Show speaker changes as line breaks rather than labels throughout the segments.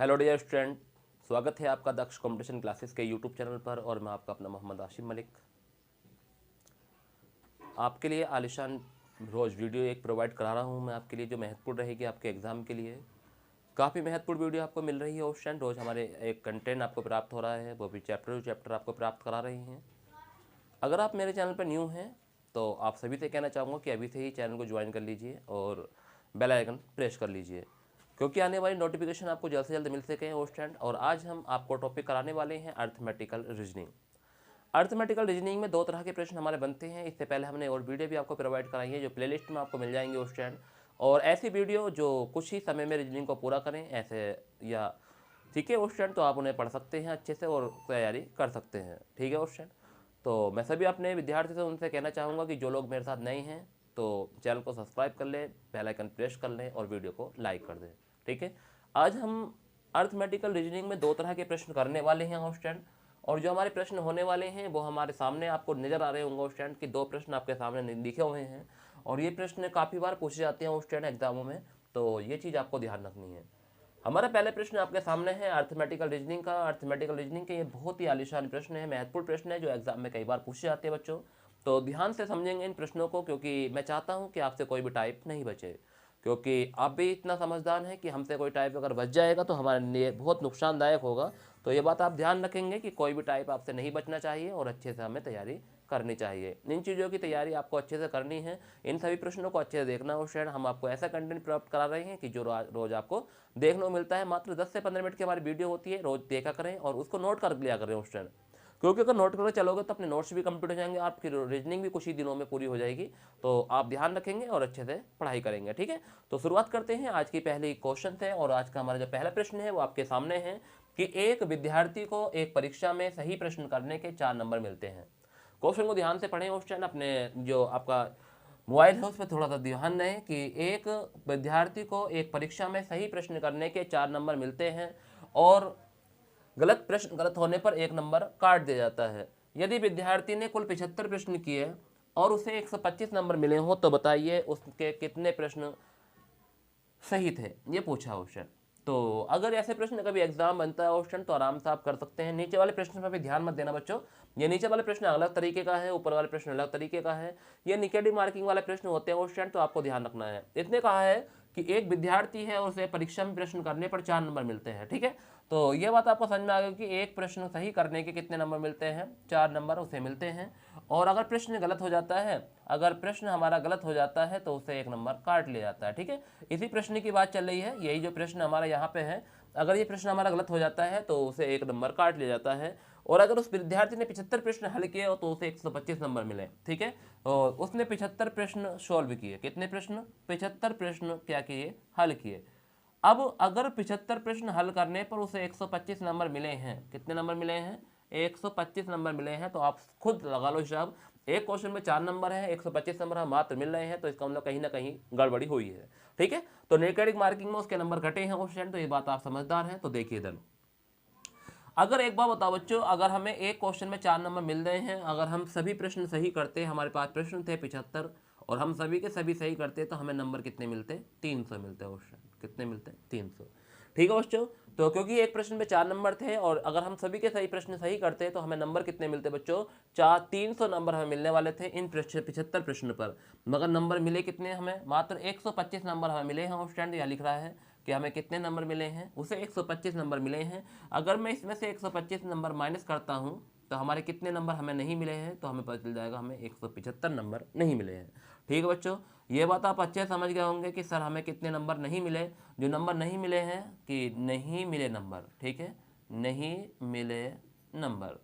Hello dear student, स्वागत है आपका दक्ष कंपटीशन क्लासेस के यूट्यूब चैनल पर। और मैं आपका अपना मोहम्मद आशिम मलिक आपके लिए आलिशान रोज़ वीडियो एक प्रोवाइड करा रहा हूँ मैं आपके लिए, जो महत्वपूर्ण रहेगी आपके एग्ज़ाम के लिए। काफ़ी महत्वपूर्ण वीडियो आपको मिल रही है उस टाइम। रोज़ हमारे एक कंटेंट आपको प्राप्त हो रहा है, वो भी चैप्टर टू चैप्टर आपको प्राप्त करा रही हैं। अगर आप मेरे चैनल पर न्यू हैं तो आप सभी से कहना चाहूँगा कि अभी से ही चैनल को ज्वाइन कर लीजिए और बेल आइकन प्रेस कर लीजिए, क्योंकि आने वाली नोटिफिकेशन आपको जल्द से जल्द मिल सके उस टाइम। और आज हम आपको टॉपिक कराने वाले हैं अर्थमेटिकल रीजनिंग। अर्थमेटिकल रीजनिंग में दो तरह के प्रश्न हमारे बनते हैं। इससे पहले हमने और वीडियो भी आपको प्रोवाइड कराई है, जो प्लेलिस्ट में आपको मिल जाएंगे उस टाइम। और ऐसी वीडियो जो कुछ ही समय में रीजनिंग को पूरा करें ऐसे या ठीक है उस टाइम, तो आप उन्हें पढ़ सकते हैं अच्छे से और तैयारी कर सकते हैं। ठीक है उस टाइम। तो मैं सभी अपने विद्यार्थी से उनसे कहना चाहूँगा कि जो लोग मेरे साथ नए हैं तो चैनल को सब्सक्राइब कर लें, बेल आइकन प्रेस कर लें और वीडियो को लाइक कर दें। ठीक है। आज हम अर्थमेटिकल रीजनिंग में दो तरह के प्रश्न करने वाले हैं उस टाइम। और जो हमारे प्रश्न होने वाले हैं वो हमारे सामने आपको नज़र आ रहे होंगे उस टाइम कि दो प्रश्न आपके सामने लिखे हुए हैं। और ये प्रश्न काफ़ी बार पूछे जाते हैं उस टाइम एग्जामों में, तो ये चीज़ आपको ध्यान रखनी है। हमारा पहले प्रश्न आपके सामने है अर्थमेटिकल रीजनिंग का। अर्थमेटिकल रीजनिंग के ये बहुत ही आलिशान प्रश्न है, महत्वपूर्ण प्रश्न है, जो एग्जाम में कई बार पूछे जाते हैं बच्चों। तो ध्यान से समझेंगे इन प्रश्नों को, क्योंकि मैं चाहता हूं कि आपसे कोई भी टाइप नहीं बचे। क्योंकि आप भी इतना समझदार हैं कि हमसे कोई टाइप अगर बच जाएगा तो हमारे लिए बहुत नुकसानदायक होगा। तो ये बात आप ध्यान रखेंगे कि कोई भी टाइप आपसे नहीं बचना चाहिए और अच्छे से हमें तैयारी करनी चाहिए। इन चीज़ों की तैयारी आपको अच्छे से करनी है। इन सभी प्रश्नों को अच्छे से देखना हो। शायद हम आपको ऐसा कंटेंट प्राप्त करा रहे हैं कि जो रोज आपको देखने को मिलता है। मात्र 10 से 15 मिनट की हमारी वीडियो होती है, रोज देखा करें और उसको नोट कर लिया करें उस टाइम। क्योंकि अगर नोट करके चलोगे तो अपने नोट्स भी कंप्लीट हो जाएंगे, आपकी रीजनिंग भी कुछ ही दिनों में पूरी हो जाएगी। तो आप ध्यान रखेंगे और अच्छे से पढ़ाई करेंगे। ठीक है। तो शुरुआत करते हैं आज की पहली क्वेश्चन से। और आज का हमारा जो पहला प्रश्न है वो आपके सामने है कि एक विद्यार्थी को एक परीक्षा में सही प्रश्न करने के 4 नंबर मिलते हैं। क्वेश्चन को ध्यान से पढ़ें उस टाइम। अपने जो आपका मोबाइल है उस पर थोड़ा सा ध्यान दें कि एक विद्यार्थी को एक परीक्षा में सही प्रश्न करने के 4 नंबर मिलते हैं और गलत प्रश्न गलत होने पर 1 नंबर काट दिया जाता है। यदि विद्यार्थी ने कुल 75 प्रश्न किए और उसे 125 नंबर मिले हो तो बताइए उसके कितने प्रश्न सही थे, ये पूछा क्वेश्चन। तो अगर ऐसे प्रश्न कभी एग्जाम बनता है क्वेश्चन तो आराम से आप कर सकते हैं। नीचे वाले प्रश्न पर भी ध्यान मत देना बच्चों, ये नीचे वाले प्रश्न अलग तरीके का है, ऊपर वाले प्रश्न अलग तरीके का है। ये निगेटिव मार्किंग वाले प्रश्न होते हैं क्वेश्चन, तो आपको ध्यान रखना है। इसने कहा है कि एक विद्यार्थी है और उसे परीक्षा में प्रश्न करने पर 4 नंबर मिलते हैं। ठीक है। तो ये बात आपको समझ में आ गई कि एक प्रश्न सही करने के कितने नंबर मिलते हैं, 4 नंबर उसे मिलते हैं। और अगर प्रश्न गलत हो जाता है, अगर प्रश्न हमारा गलत हो जाता है तो उसे 1 नंबर काट लिया जाता है। ठीक है। इसी प्रश्न की बात चल रही है, यही जो प्रश्न हमारा यहाँ पे है। अगर ये प्रश्न हमारा गलत हो जाता है तो उसे 1 नंबर काट लिया जाता है। और अगर उस विद्यार्थी ने 75 प्रश्न हल किए हो तो उसे 125 नंबर मिले। ठीक है। और उसने 75 प्रश्न सॉल्व किए। कितने प्रश्न? 75 प्रश्न क्या किए? हल किए। अब अगर 75 प्रश्न हल करने पर उसे 125 नंबर मिले हैं, कितने नंबर मिले हैं? 125 नंबर मिले हैं। तो आप खुद लगा लो हिसाब, एक क्वेश्चन में 4 नंबर है, 125 नंबर हम मात्र मिल रहे हैं, तो इसका मतलब कहीं ना कहीं गड़बड़ी हुई है। ठीक है। तो नेगेटिव मार्किंग में उसके नंबर घटे हैं क्वेश्चन, तो ये बात आप समझदार हैं। तो देखिए इधर, अगर एक बार बताओ बच्चों, अगर हमें एक क्वेश्चन में 4 नंबर मिल रहे हैं, अगर हम सभी प्रश्न सही करते, हमारे पास प्रश्न थे 75 और हम सभी के सभी सही करते तो हमें नंबर कितने मिलते? 300 मिलते क्वेश्चन। कितने मिलते? 300। ठीक है बच्चों। तो क्योंकि एक प्रश्न में 4 नंबर थे और अगर हम सभी के सही प्रश्न सही करते तो हमें नंबर कितने मिलते बच्चों? 300 नंबर हमें मिलने वाले थे इन 75 प्रश्न पर। मगर नंबर मिले कितने हमें? मात्र 125 नंबर हमें मिले हैं। स्टैंड यहाँ लिख रहा है कि हमें कितने नंबर मिले हैं, उसे 125 नंबर मिले हैं। अगर मैं इसमें से 125 नंबर माइनस करता हूं तो हमारे कितने नंबर हमें नहीं मिले हैं, तो हमें पता चल जाएगा हमें 175 नंबर नहीं मिले हैं। ठीक है बच्चों, ये बात आप अच्छे समझ गए होंगे कि सर हमें कितने नंबर नहीं मिले। जो नंबर नहीं मिले हैं कि नहीं मिले नंबर, ठीक है, नहीं मिले नंबर,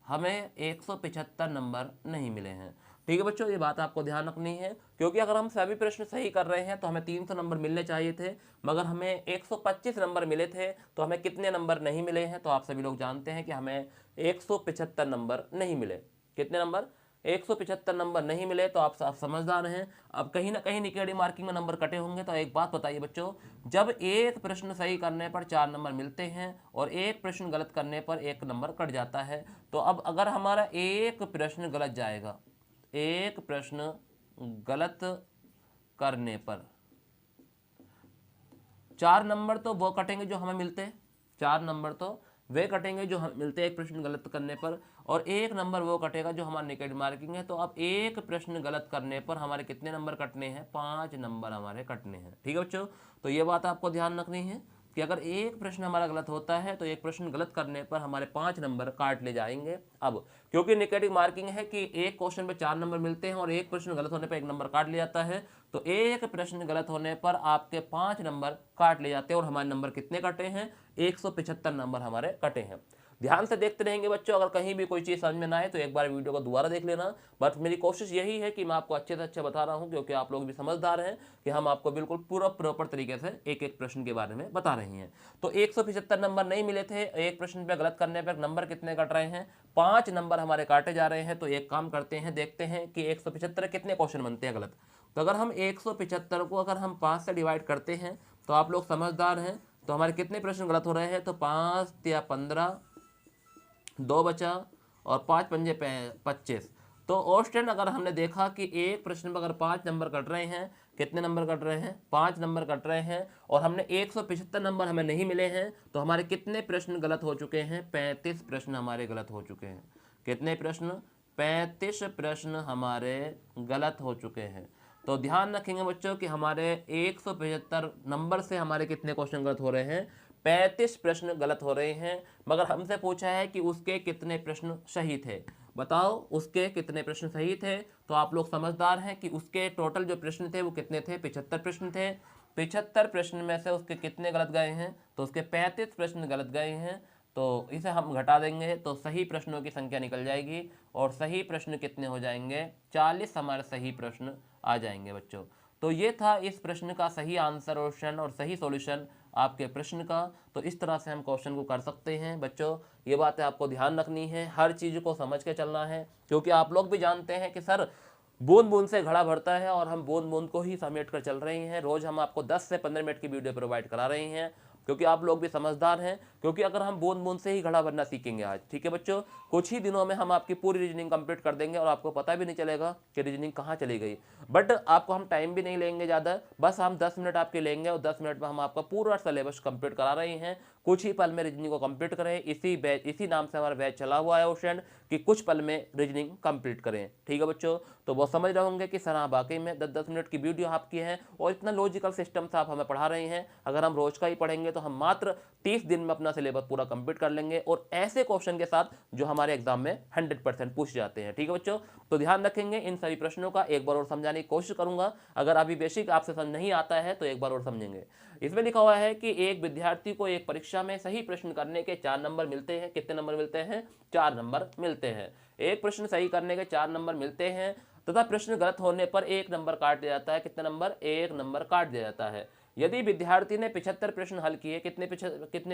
हमें 175 नंबर नहीं मिले हैं। ठीक है बच्चों, ये बात आपको ध्यान रखनी है, क्योंकि अगर हम सभी प्रश्न सही कर रहे हैं तो हमें 300 नंबर मिलने चाहिए थे, मगर हमें 125 नंबर मिले थे। तो हमें कितने नंबर नहीं मिले हैं? तो आप सभी लोग जानते हैं कि हमें 175 नंबर नहीं मिले। कितने नंबर? 175 नंबर नहीं मिले। तो आप समझदार हैं। अब कहीं ना कहीं निगेटिव मार्किंग में नंबर कटे होंगे। तो एक बात बताइए बच्चों, जब एक प्रश्न सही करने पर 4 नंबर मिलते हैं और एक प्रश्न गलत करने पर 1 नंबर कट जाता है, तो अब अगर हमारा एक प्रश्न गलत जाएगा, एक प्रश्न गलत करने पर 4 नंबर तो वो कटेंगे जो हमें मिलते हैं। 4 नंबर तो वे कटेंगे जो हम मिलते हैं एक प्रश्न गलत करने पर, और 1 नंबर वो कटेगा जो हमारा नेगेटिव मार्किंग है। तो अब एक प्रश्न गलत करने पर हमारे कितने नंबर कटने हैं? 5 नंबर हमारे कटने हैं। ठीक है बच्चों, तो ये बात आपको ध्यान रखनी है कि अगर एक प्रश्न हमारा गलत होता है तो एक प्रश्न गलत करने पर हमारे 5 नंबर काट ले जाएंगे। अब क्योंकि नेगेटिव मार्किंग है कि एक क्वेश्चन पे 4 नंबर मिलते हैं और एक प्रश्न गलत होने पर 1 नंबर काट लिया जाता है, तो एक प्रश्न गलत होने पर आपके 5 नंबर काट ले जाते हैं। और हमारे नंबर कितने कटे हैं? 175 नंबर हमारे कटे हैं। ध्यान से देखते रहेंगे बच्चों, अगर कहीं भी कोई चीज़ समझ में ना आए तो एक बार वीडियो को दोबारा देख लेना। बट मेरी कोशिश यही है कि मैं आपको अच्छे से अच्छे बता रहा हूं, क्योंकि आप लोग भी समझदार हैं कि हम आपको बिल्कुल पूरा प्रॉपर तरीके से एक एक प्रश्न के बारे में बता रहे हैं। तो 175 नंबर नहीं मिले थे, एक प्रश्न पे गलत करने पर नंबर कितने कट रहे हैं? 5 नंबर हमारे काटे जा रहे हैं। तो एक काम करते हैं, देखते हैं कि 175 कितने क्वेश्चन बनते हैं गलत। तो अगर हम 175 को अगर हम 5 से डिवाइड करते हैं, तो आप लोग समझदार हैं, तो हमारे कितने प्रश्न गलत हो रहे हैं? तो 5 या 15, 2 बचा और 5 पंजे 25। तो ऑस्टेंड अगर हमने देखा कि एक प्रश्न पर अगर 5 नंबर कट रहे हैं, कितने नंबर कट रहे हैं? 5 नंबर कट रहे हैं, और हमने 175 नंबर हमें नहीं मिले हैं, तो हमारे कितने प्रश्न गलत हो चुके हैं? 35 प्रश्न हमारे गलत हो चुके हैं। कितने प्रश्न? 35 प्रश्न हमारे गलत हो चुके हैं। तो ध्यान रखेंगे बच्चों कि हमारे 175 नंबर से हमारे कितने क्वेश्चन गलत हो रहे हैं? 35 प्रश्न गलत हो रहे हैं। मगर हमसे पूछा है कि उसके कितने प्रश्न सही थे। बताओ उसके कितने प्रश्न सही थे। तो आप लोग समझदार हैं कि उसके टोटल जो प्रश्न थे वो कितने थे? 75 प्रश्न थे। 75 प्रश्न में से उसके कितने गलत गए हैं? तो उसके 35 प्रश्न गलत गए हैं। तो इसे हम घटा देंगे तो सही प्रश्नों की संख्या निकल जाएगी, और सही प्रश्न कितने हो जाएंगे? 40 हमारे सही प्रश्न आ जाएंगे बच्चों। तो ये था इस प्रश्न का सही आंसर ऑप्शन और सही सॉल्यूशन आपके प्रश्न का। तो इस तरह से हम क्वेश्चन को कर सकते हैं बच्चों। ये बातें आपको ध्यान रखनी है, हर चीज़ को समझ के चलना है, क्योंकि आप लोग भी जानते हैं कि सर बूंद बूंद से घड़ा भरता है, और हम बूंद बूंद को ही समेट कर चल रहे हैं। रोज़ हम आपको 10 से 15 मिनट की वीडियो प्रोवाइड करा रहे हैं, क्योंकि आप लोग भी समझदार हैं। क्योंकि अगर हम बूंद बूंद से ही घड़ा भरना सीखेंगे आज, ठीक है बच्चों, कुछ ही दिनों में हम आपकी पूरी रीजनिंग कंप्लीट कर देंगे, और आपको पता भी नहीं चलेगा कि रीजनिंग कहाँ चली गई। बट आपको हम टाइम भी नहीं लेंगे ज़्यादा, बस हम 10 मिनट आपके लेंगे, और 10 मिनट में हम आपका पूरा सिलेबस कंप्लीट करा रहे हैं। कुछ ही पल में रीजनिंग को कंप्लीट करें, इसी नाम से हमारा बैच चला हुआ है ओशन, कि कुछ पल में रीजनिंग कंप्लीट करें। ठीक है बच्चों, तो वो समझ रहे होंगे कि सर हाँ वाकई में 10-10 मिनट की वीडियो आपकी है, और इतना लॉजिकल सिस्टम से आप हमें पढ़ा रहे हैं। अगर हम रोज का ही पढ़ेंगे तो हम मात्र 30 दिन में अपना सिलेबस पूरा कंप्लीट कर लेंगे, और ऐसे क्वेश्चन के साथ जो हमारे एग्जाम में 100% पूछ जाते हैं। ठीक है बच्चों, तो ध्यान रखेंगे इन सभी प्रश्नों का। एक बार और समझाने की कोशिश करूंगा, अगर अभी बेसिक आपसे समझ नहीं आता है तो एक बार और समझेंगे। इसमें लिखा हुआ है कि एक विद्यार्थी को एक परीक्षा में सही प्रश्न करने के 4 नंबर मिलते हैं। कितने नंबर मिलते हैं? 4 नंबर मिलते हैं। एक प्रश्न सही करने के 4 नंबर मिलते हैं, तथा प्रश्न गलत होने पर 1 नंबर काट दिया जाता है। कितने नंबर? 1 नंबर काट दिया जाता है। यदि विद्यार्थी ने 75 प्रश्न हल किए, कितने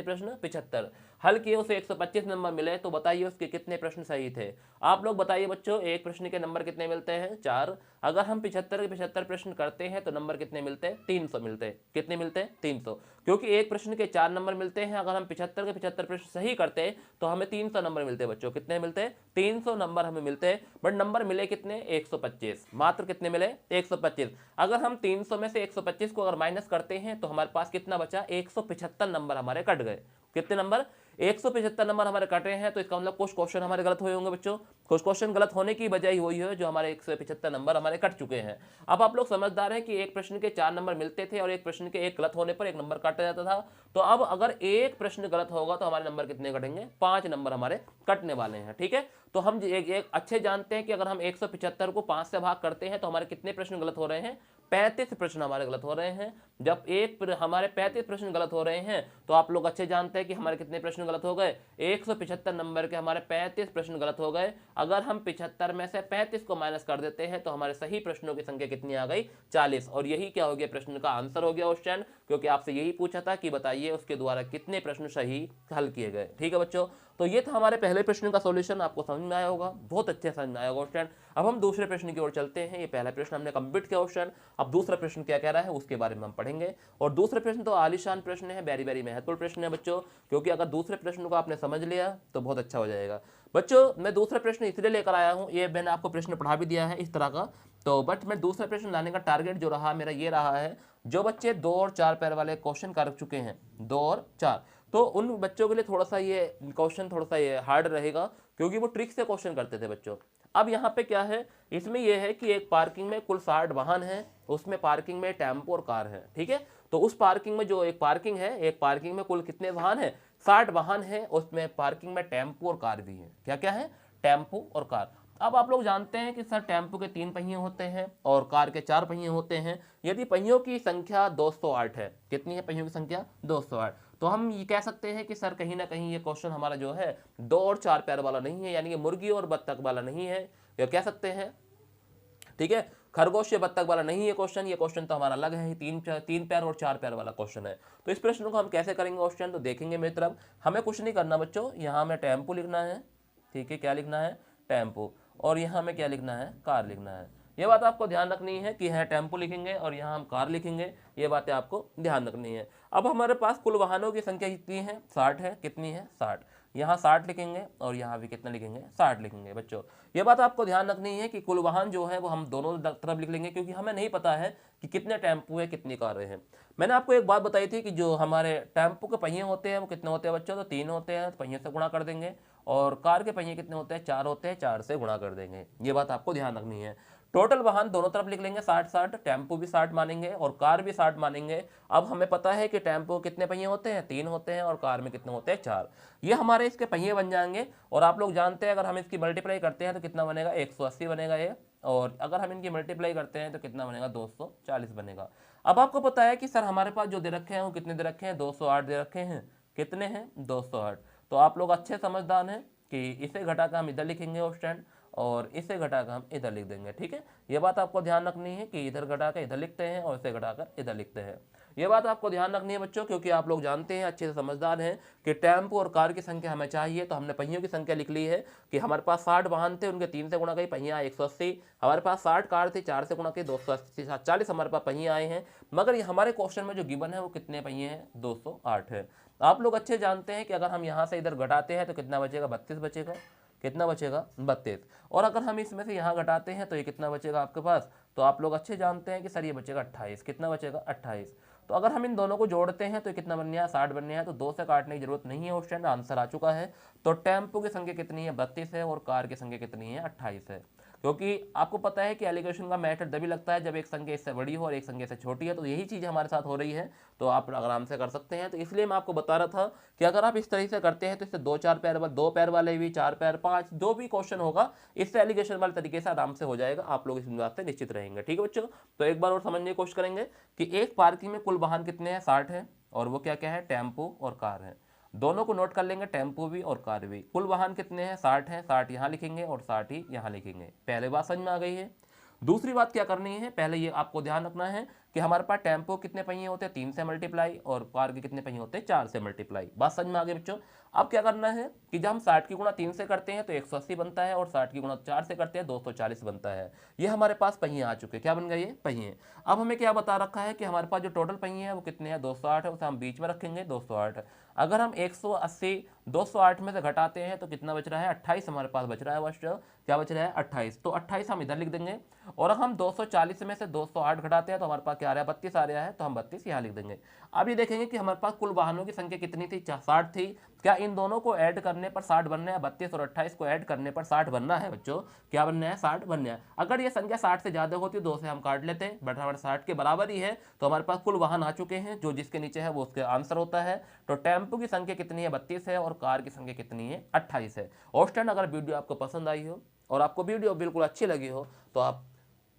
प्रश्न? 75 हल किए, उसे 125 नंबर मिले, तो बताइए उसके कितने प्रश्न सही थे। आप लोग बताइए बच्चों, एक प्रश्न के नंबर कितने मिलते हैं? 4। अगर हम 75 के 75 प्रश्न करते हैं तो नंबर कितने मिलते हैं? 300 मिलते हैं। कितने मिलते हैं? 300। क्योंकि एक प्रश्न के 4 नंबर मिलते हैं, अगर हम 75 के 75 प्रश्न सही करते हैं तो हमें 300 नंबर मिलते हैं बच्चों। कितने मिलते हैं? 300 नंबर हमें मिलते हैं। बट नंबर मिले कितने? 125। मात्र कितने मिले? 125। अगर हम 300 में से 125 को अगर माइनस करते हैं तो हमारे पास कितना बचा? 175 नंबर हमारे कट गए। कितने नंबर? 175 नंबर हमारे कटे हैं। तो इसका मतलब कुछ क्वेश्चन हमारे गलत हुए होंगे बच्चों। कुछ क्वेश्चन गलत होने की वजह ही वही है जो हमारे 175 नंबर हमारे कट चुके हैं। अब आप लोग समझदार हैं कि एक प्रश्न के 4 नंबर मिलते थे, और एक प्रश्न के 1 गलत होने पर 1 नंबर काटा जाता था। तो अब अगर एक प्रश्न गलत होगा तो हमारे नंबर कितने कटेंगे? 5 नंबर हमारे कटने वाले हैं। ठीक है, तो हम एक अच्छे जानते हैं कि अगर हम 175 को 5 से भाग करते हैं तो हमारे कितने प्रश्न गलत हो रहे हैं? 35 प्रश्न हमारे गलत हो रहे हैं। जब हमारे 35 प्रश्न गलत हो रहे हैं तो आप लोग अच्छे जानते हैं कि हमारे कितने प्रश्न गलत हो गए? 175 नंबर के हमारे 35 प्रश्न गलत हो गए। अगर हम 75 में से 35 को माइनस कर देते हैं तो हमारे सही प्रश्नों की संख्या कितनी आ गई? 40। और यही क्या हो गया? प्रश्न का आंसर हो गया क्वेश्चन, क्योंकि आपसे यही पूछा था कि बताइए उसके द्वारा कितने प्रश्न सही हल किए गए। ठीक है बच्चों, तो ये था हमारे पहले प्रश्न का सॉल्यूशन। आपको समझ में आया होगा, बहुत अच्छे समझ में आया होगा क्वेश्चन। अब हम दूसरे प्रश्न की ओर चलते हैं। ये पहला प्रश्न हमने कंप्लीट किया क्वेश्चन। अब दूसरा प्रश्न क्या कह रहा है उसके बारे में हम पढ़ेंगे। और दूसरा प्रश्न तो आलीशान प्रश्न है, वेरी वेरी महत्वपूर्ण प्रश्न है बच्चों, क्योंकि अगर दूसरे प्रश्न को आपने समझ लिया तो बहुत अच्छा हो जाएगा बच्चों। मैं दूसरा प्रश्न इसलिए लेकर आया हूँ, ये मैंने आपको प्रश्न पढ़ा भी दिया है इस तरह का, तो बट मैं दूसरा प्रश्न लाने का टारगेट जो रहा मेरा ये रहा है, जो बच्चे 2 और 4 पैर वाले क्वेश्चन कर चुके हैं, 2 और 4, तो उन बच्चों के लिए थोड़ा सा ये क्वेश्चन थोड़ा सा ये हार्ड रहेगा, क्योंकि वो ट्रिक से क्वेश्चन करते थे बच्चों। अब यहाँ पे क्या है, इसमें यह है कि एक पार्किंग में कुल 60 वाहन है, उसमें पार्किंग में टेम्पो और कार है, ठीक है। तो उस पार्किंग में जो एक पार्किंग है, एक पार्किंग में कुल कितने वाहन है, 60 वाहन है, उसमें पार्किंग में टेम्पो और कार भी है। क्या क्या है, टेम्पो और कार। अब आप लोग जानते हैं कि सर टेम्पो के 3 पहिए होते हैं और कार के 4 पहिए होते हैं। यदि पहियों की संख्या 208 है, कितनी है पहियों की संख्या 208, तो हम ये कह सकते हैं कि सर कहीं ना कहीं ये क्वेश्चन हमारा जो है 2 और 4 पैर वाला नहीं है, यानी कि मुर्गी और बत्तख वाला नहीं है, ये कह सकते हैं, ठीक है। खरगोश या बत्तख वाला नहीं है क्वेश्चन, ये क्वेश्चन तो हमारा अलग है, 3 पैर और 4 पैर वाला क्वेश्चन है। तो इस प्रश्न को हम कैसे करेंगे क्वेश्चन, तो देखेंगे मेरी तरफ। हमें कुछ नहीं करना बच्चों, यहाँ हमें टेम्पो लिखना है, ठीक है, क्या लिखना है, टेम्पो, और यहाँ हमें क्या लिखना है, कार लिखना है। ये बात आपको ध्यान रखनी है कि यहाँ टेम्पो लिखेंगे और यहाँ हम कार लिखेंगे, ये बातें आपको ध्यान रखनी है। अब हमारे पास कुल वाहनों की संख्या कितनी है, 60 है, कितनी है 60, यहाँ 60 लिखेंगे और यहाँ भी कितना लिखेंगे, 60 लिखेंगे बच्चों। ये बात आपको ध्यान रखनी है कि कुल वाहन जो है वो हम दोनों तरफ लिख लेंगे, क्योंकि हमें नहीं पता है कि कितने टेम्पो है कितनी कारें हैं। मैंने आपको एक बात बताई थी कि जो हमारे टेम्पो के पहिए होते हैं वो कितने होते हैं बच्चों, तो 3 होते हैं, पहिए से गुणा कर देंगे, और कार के पहिए कितने होते हैं, 4 होते हैं, 4 से गुणा कर देंगे। ये बात आपको ध्यान रखनी है। टोटल वाहन दोनों तरफ लिख लेंगे 60-60, टेम्पो भी 60 मानेंगे और कार भी 60 मानेंगे। अब हमें पता है कि टेम्पो कितने पहिए होते हैं, 3 होते हैं, और कार में कितने होते हैं, 4। ये हमारे इसके पहिए बन जाएंगे। और आप लोग जानते हैं अगर हम इसकी मल्टीप्लाई करते हैं तो कितना बनेगा, 180 बनेगा ये, और अगर हम इनकी मल्टीप्लाई करते हैं तो कितना बनेगा, 240 बनेगा। अब आपको पता है कि सर हमारे पास जो दे रखे हैं वो कितने दे रखे हैं, 208 दे रखे हैं, कितने हैं, 208। तो आप लोग अच्छे समझदार हैं कि इसे घटाकर हम इधर लिखेंगे ऑप्शन, और इसे घटाकर हम इधर लिख देंगे, ठीक है। ये बात आपको ध्यान रखनी है कि इधर घटाकर इधर लिखते हैं और इसे घटाकर इधर लिखते हैं। ये बात आपको ध्यान रखनी है बच्चों, क्योंकि आप लोग जानते हैं, अच्छे से समझदार हैं कि टेम्पो और कार की संख्या हमें चाहिए। तो हमने पहियों की संख्या लिख ली है कि हमारे पास 60 वाहन थे, उनके 3 से गुणा कई पहिया 180, हमारे पास 60 कार थी, 4 से गुणा के 280, 40 हमारे पास पहिए आए हैं। मगर ये हमारे क्वेश्चन में जो गिवन है वो कितने पहिए हैं, 208 है। आप लोग अच्छे जानते हैं कि अगर हम यहाँ से इधर घटाते हैं तो कितना बचेगा, 32 बचेगा, कितना बचेगा, 32। और अगर हम इसमें से यहाँ घटाते हैं तो ये कितना बचेगा आपके पास, तो आप लोग अच्छे जानते हैं कि सर ये बचेगा 28, कितना बचेगा, 28। तो अगर हम इन दोनों को जोड़ते हैं तो कितना बन गया, 60 बन गया। तो 2 से काटने की जरूरत नहीं है, ऑप्शन आंसर आ चुका है। तो टेम्पो की संख्या कितनी है, 32 है, और कार की संख्या कितनी है, 28 है। क्योंकि आपको पता है कि एलिगेशन का मेथड तभी लगता है जब एक संख्या इससे बड़ी हो और एक संख्या से छोटी है, तो यही चीज़ हमारे साथ हो रही है। तो आप आराम से कर सकते हैं। तो इसलिए मैं आपको बता रहा था कि अगर आप इस तरह से करते हैं तो इससे 2-4 पैर, 2 पैर वाले भी, 4 पैर, 5 जो भी क्वेश्चन होगा इससे एलिगेशन वाले तरीके से आराम से हो जाएगा। आप लोग इस बात से निश्चित रहेंगे, ठीक है बच्चों। तो एक बार और समझने की कोशिश करेंगे कि एक पार्किंग में कुल वाहन कितने हैं, 60 है, और वो क्या क्या है, टेम्पो और कार है। दोनों को नोट कर लेंगे, टेम्पो भी और कार भी। कुल वाहन कितने हैं, 60 है, 60 यहाँ लिखेंगे और 60 ही यहाँ लिखेंगे। पहले बात समझ में आ गई है। दूसरी बात क्या करनी है, पहले ये आपको ध्यान रखना है कि हमारे पास टेम्पो कितने पहिए होते हैं, 3 से मल्टीप्लाई, और कार के कितने पहिए होते हैं, 4 से मल्टीप्लाई। बात समझ में आ गई बच्चों। अब क्या करना है कि जब हम 60 की गुणा 3 से करते हैं तो 180 बनता है, और 60 की गुणा 4 से करते हैं 240 बनता है। ये हमारे पास पहिए आ चुके हैं। क्या बन गए, ये पहिए। अब हमें क्या बता रखा है कि हमारे पास जो टोटल पहिए हैं वो कितने हैं, 208 है, उसे हम बीच में रखेंगे 208। अगर हम 180 208 में से घटाते हैं तो कितना बच रहा है, 28 हमारे पास बच रहा है बच्चों। क्या बच रहा है, 28। तो 28 हम इधर लिख देंगे, और हम 240 में से 208 घटाते हैं तो हमारे पास क्या आ रहा है, 32 आ रहा है, तो हम 32 यहाँ लिख देंगे। अब ये देखेंगे कि हमारे पास कुल वाहनों की संख्या कितनी थी, 60 थी। क्या इन दोनों को ऐड करने पर 60 बनना है, 32 और 28 को ऐड करने पर 60 बनना है बच्चों। क्या बनना है, 60 बनना है। अगर ये संख्या 60 से ज्यादा होती है 2 से हम काट लेते हैं, बराबर 60 के बराबर ही है, तो हमारे पास कुल वाहन आ चुके हैं। जो जिसके नीचे है वो उसके आंसर होता है। तो टेम्पो की संख्या कितनी है, 32 है, और कार की संख्या कितनी है, 28 है। ऑप्शन अगर वीडियो आपको पसंद आई हो और आपको वीडियो बिल्कुल अच्छी लगी हो तो आप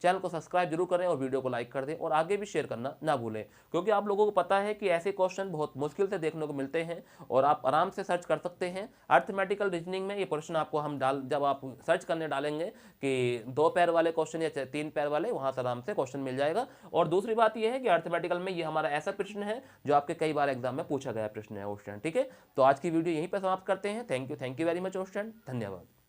चैनल को सब्सक्राइब जरूर करें और वीडियो को लाइक कर दें, और आगे भी शेयर करना ना भूलें। क्योंकि आप लोगों को पता है कि ऐसे क्वेश्चन बहुत मुश्किल से देखने को मिलते हैं, और आप आराम से सर्च कर सकते हैं। अर्थमेटिकल रीजनिंग में ये प्रश्न आपको हम जब आप सर्च करने डालेंगे कि 2 पैर वाले क्वेश्चन या 3 पैर वाले, वहाँ से आराम से क्वेश्चन मिल जाएगा। और दूसरी बात यह है कि अर्थमेटिकल में ये हमारा ऐसा प्रश्न है जो आपके कई बार एग्जाम में पूछा गया प्रश्न है, क्वेश्चन, ठीक है। तो आज की वीडियो यहीं पर समाप्त करते हैं। Thank you very much question, धन्यवाद।